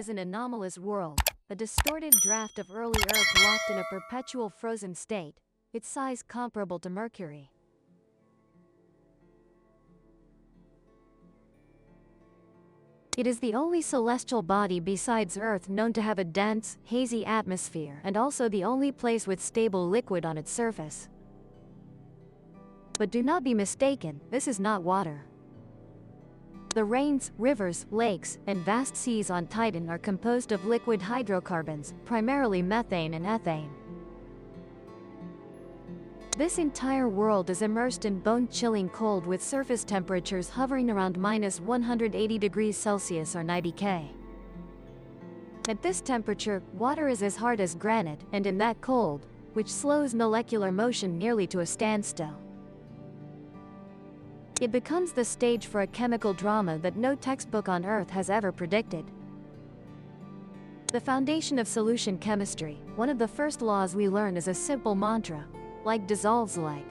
is an anomalous world, a distorted draft of early Earth locked in a perpetual frozen state, its size comparable to Mercury. It is the only celestial body besides Earth known to have a dense, hazy atmosphere and also the only place with stable liquid on its surface. But do not be mistaken, this is not water. The rains, rivers, lakes, and vast seas on Titan are composed of liquid hydrocarbons, primarily methane and ethane. This entire world is immersed in bone-chilling cold with surface temperatures hovering around -180 degrees Celsius or 90 K. At this temperature, water is as hard as granite, and in that cold, which slows molecular motion nearly to a standstill. It becomes the stage for a chemical drama that no textbook on Earth has ever predicted. The foundation of solution chemistry, one of the first laws we learn is a simple mantra: like dissolves like.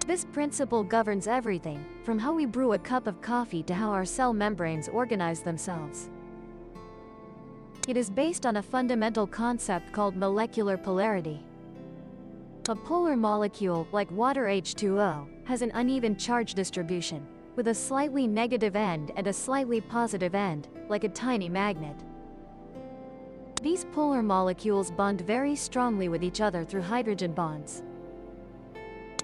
This principle governs everything, from how we brew a cup of coffee to how our cell membranes organize themselves. It is based on a fundamental concept called molecular polarity. A polar molecule, like water H2O, has an uneven charge distribution, with a slightly negative end and a slightly positive end, like a tiny magnet. These polar molecules bond very strongly with each other through hydrogen bonds.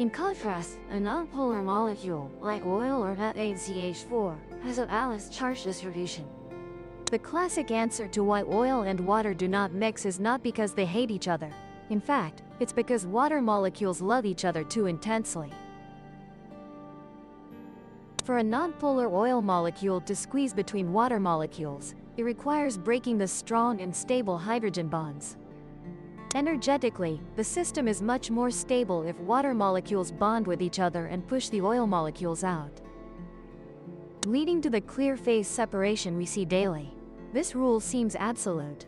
In contrast, a nonpolar molecule, like oil or NaCH4, has a balanced charge distribution. The classic answer to why oil and water do not mix is not because they hate each other. In fact, it's because water molecules love each other too intensely. For a nonpolar oil molecule to squeeze between water molecules, it requires breaking the strong and stable hydrogen bonds. Energetically, the system is much more stable if water molecules bond with each other and push the oil molecules out, leading to the clear phase separation we see daily. This rule seems absolute.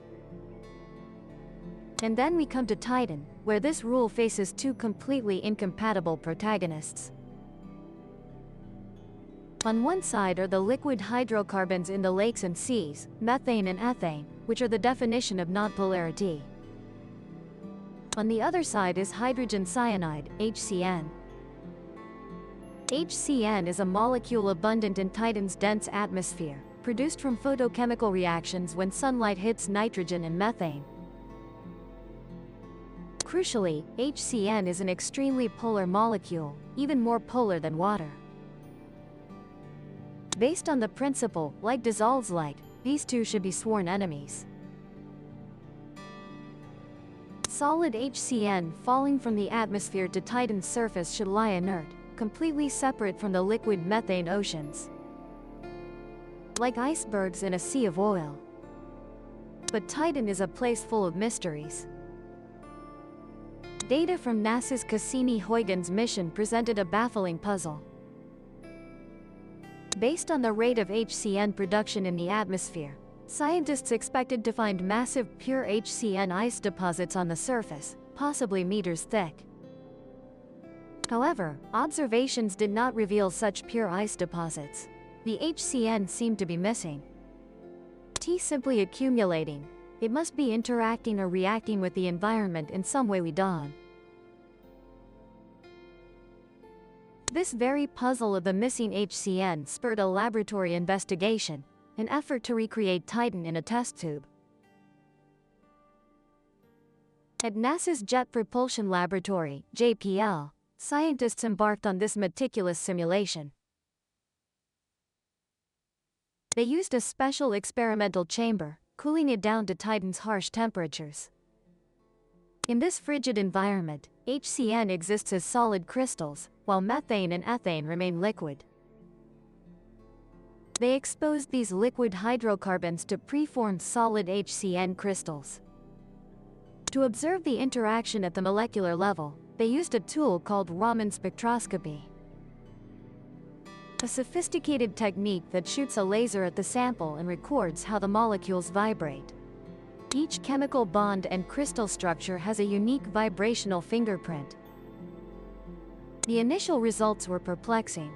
And then we come to Titan, where this rule faces two completely incompatible protagonists. On one side are the liquid hydrocarbons in the lakes and seas, methane and ethane, which are the definition of nonpolarity. On the other side is hydrogen cyanide, HCN. HCN is a molecule abundant in Titan's dense atmosphere, produced from photochemical reactions when sunlight hits nitrogen and methane. Crucially, HCN is an extremely polar molecule, even more polar than water. Based on the principle, like dissolves like, these two should be sworn enemies. Solid HCN falling from the atmosphere to Titan's surface should lie inert, completely separate from the liquid methane oceans, like icebergs in a sea of oil. But Titan is a place full of mysteries. Data from NASA's Cassini-Huygens mission presented a baffling puzzle. Based on the rate of HCN production in the atmosphere, scientists expected to find massive pure HCN ice deposits on the surface, possibly meters thick. However, observations did not reveal such pure ice deposits. The HCN seemed to be missing. Simply accumulating. It must be interacting or reacting with the environment in some way we don't. This very puzzle of the missing HCN spurred a laboratory investigation, an effort to recreate Titan in a test tube. At NASA's Jet Propulsion Laboratory, JPL, scientists embarked on this meticulous simulation. They used a special experimental chamber, cooling it down to Titan's harsh temperatures. In this frigid environment, HCN exists as solid crystals, while methane and ethane remain liquid. They exposed these liquid hydrocarbons to preformed solid HCN crystals. To observe the interaction at the molecular level, they used a tool called Raman spectroscopy, a sophisticated technique that shoots a laser at the sample and records how the molecules vibrate. Each chemical bond and crystal structure has a unique vibrational fingerprint. The initial results were perplexing.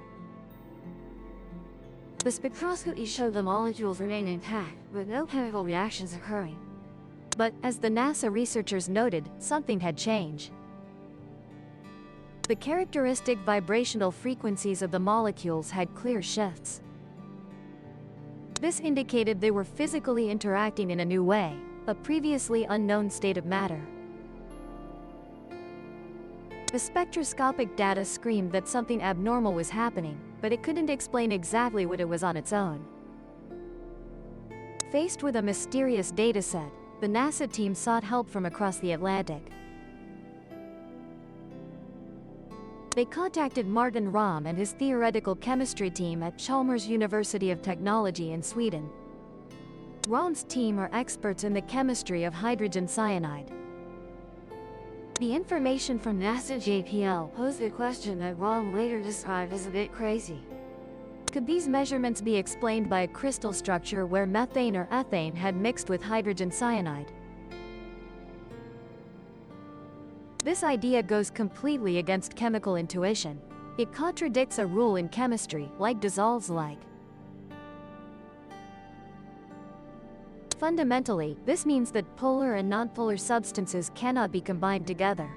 The spectroscopy showed the molecules remain intact, with no chemical reactions occurring. But, as the NASA researchers noted, something had changed. The characteristic vibrational frequencies of the molecules had clear shifts. This indicated they were physically interacting in a new way, a previously unknown state of matter. The spectroscopic data screamed that something abnormal was happening, but it couldn't explain exactly what it was on its own. Faced with a mysterious dataset, the NASA team sought help from across the Atlantic. They contacted Martin Rahm and his theoretical chemistry team at Chalmers University of Technology in Sweden. Rahm's team are experts in the chemistry of hydrogen cyanide. The information from NASA JPL posed a question that Rahm later described as a bit crazy. Could these measurements be explained by a crystal structure where methane or ethane had mixed with hydrogen cyanide? This idea goes completely against chemical intuition. It contradicts a rule in chemistry, like dissolves like. Fundamentally, this means that polar and nonpolar substances cannot be combined together.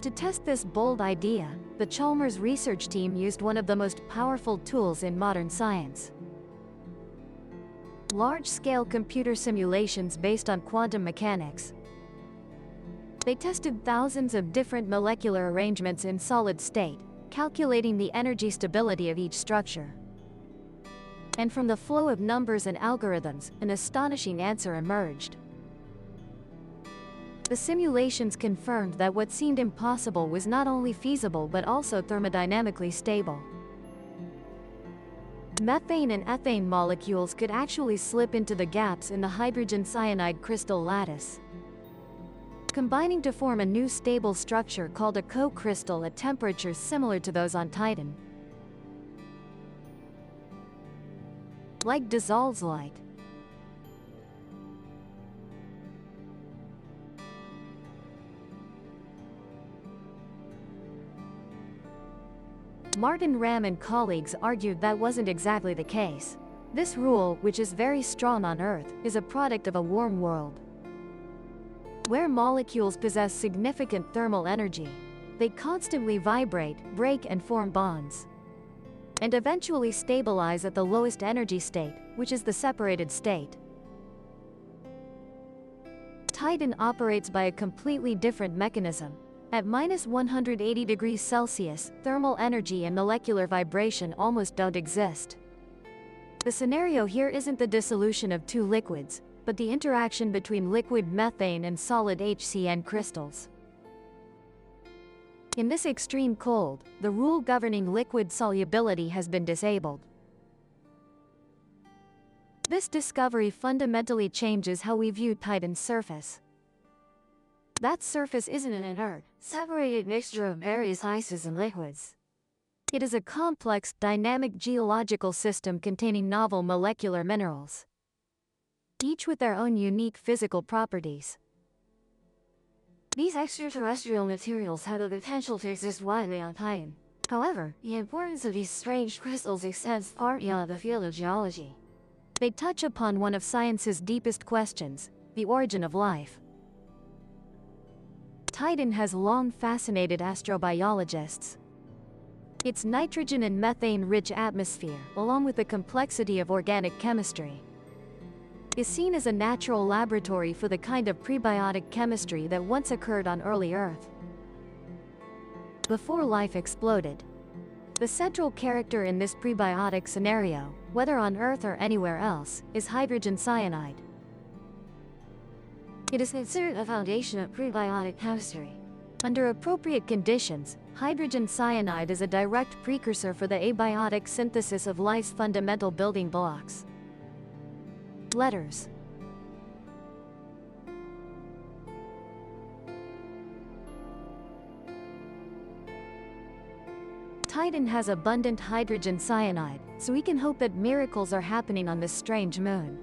To test this bold idea, the Chalmers research team used one of the most powerful tools in modern science. Large-scale computer simulations based on quantum mechanics. They tested thousands of different molecular arrangements in solid state, calculating the energy stability of each structure. And from the flow of numbers and algorithms, an astonishing answer emerged. The simulations confirmed that what seemed impossible was not only feasible but also thermodynamically stable. Methane and ethane molecules could actually slip into the gaps in the hydrogen cyanide crystal lattice, combining to form a new stable structure called a co-crystal at temperatures similar to those on Titan. Like dissolves like. Martin Rahm and colleagues argued that wasn't exactly the case. This rule, which is very strong on Earth, is a product of a warm world, where molecules possess significant thermal energy. They constantly vibrate, break and form bonds, and eventually stabilize at the lowest energy state, which is the separated state. Titan operates by a completely different mechanism. At -180 degrees Celsius, thermal energy and molecular vibration almost don't exist. The scenario here isn't the dissolution of two liquids, but the interaction between liquid methane and solid HCN crystals. In this extreme cold, the rule governing liquid solubility has been disabled. This discovery fundamentally changes how we view Titan's surface. That surface isn't an inert, separated mixture of various ices and liquids. It is a complex, dynamic geological system containing novel molecular minerals, each with their own unique physical properties. These extraterrestrial materials have the potential to exist widely on Titan. However, the importance of these strange crystals extends far beyond the field of geology. They touch upon one of science's deepest questions, the origin of life. Titan has long fascinated astrobiologists. Its nitrogen and methane-rich atmosphere, along with the complexity of organic chemistry, is seen as a natural laboratory for the kind of prebiotic chemistry that once occurred on early Earth, before life exploded. The central character in this prebiotic scenario, whether on Earth or anywhere else, is hydrogen cyanide. It is considered a foundation of prebiotic chemistry. Under appropriate conditions, hydrogen cyanide is a direct precursor for the abiotic synthesis of life's fundamental building blocks. Letters. Titan has abundant hydrogen cyanide, so we can hope that miracles are happening on this strange moon.